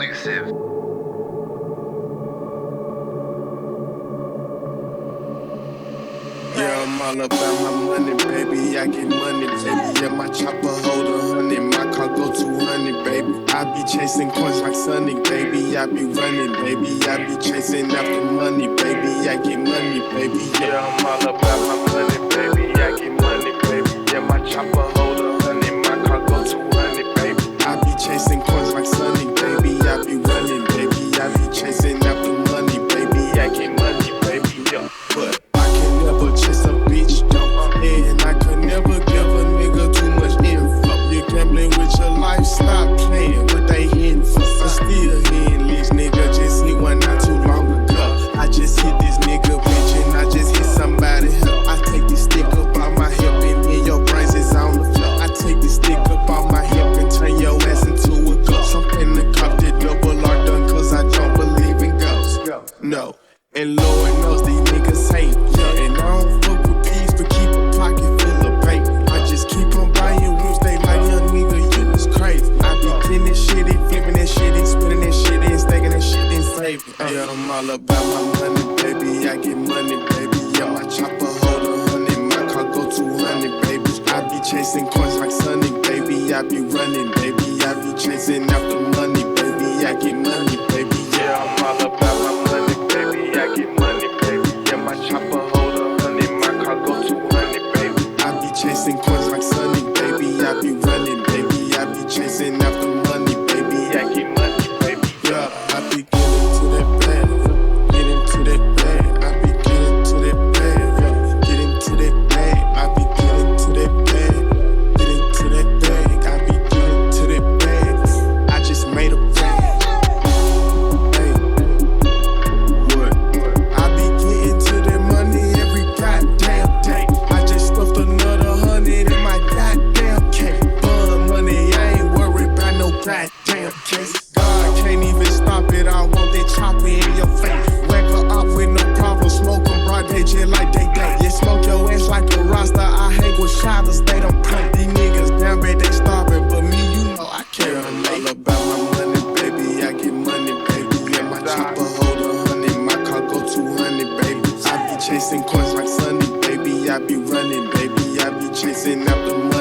exclusive. Yeah, I'm all about my money, baby. I get money, baby. Yeah, my chopper hold 100, my car go 200, baby. I be chasing coins like Sonic, baby. I be running, baby. I be chasing after money, baby. I get money, baby. Yeah, I'm all about my money, baby. I get money, baby. Yeah, my chopper hold 100, my car go 200, baby. I be chasing coins like Sonic, baby. I be running, baby. I be chasing after money, baby. I get money, baby. Yeah, but never chase a bitch, and I could never give a nigga too much info. You're gambling with your life, stop playing what they hitting for. I'm still hitting these nigga, just hit one not too long ago. I just hit this nigga bitch and I just hit somebody help. I take this stick up on my hip and then your brains is on the floor. I take this stick up on my hip and turn your ass into a ghost. I'm finna cop the double R done cause I don't believe in ghosts. No, and Lord knows these niggas hate. And I don't fuck with peas, but keep a pocket full of bait. I just keep on buying whips, they like young nigga, you was crazy. I be getting that shit in, flipping that shit in, spinning that shit in, stacking that shit in, saving. Yeah, I'm all about my money, baby. I get money, baby. Yeah, my chopper hold 100, my car go 200, baby. I be chasing coins like Sonic, baby. I be running, baby. I be chasing after money, baby. I get money, baby. Yeah, I'm all about my money, baby. I get money, baby. Yeah, my chopper hold 100, my car go 200, baby. I be chasing coins like Sonic, baby. I be running, baby. I be chasing after money, baby. I get money, baby. Yeah, I be getting to that bag, getting to that bag. I be getting to that bag, getting to that bag. I be getting to that bag, getting to that bag. I be getting to that bag. I just made a bag. Hey, what? I be getting to that money every goddamn day. I just stuffed another 100 in my goddamn cake. Fun money, I ain't worried about no goddamn case. God can't even stop it. I want that chopper in your face. Whack her up with no problem. Smoke them broad day just like they day. You smoke your ass like a roster. I hang with shotters, they don't play. These niggas down bad, they starving, but me, you know I can't relate. All about my money, baby. I get money, baby. Yeah, my chopper hold 100, my car go 200, baby. I be chasing coins like Sunny, baby. I be running, baby. I be chasing after money.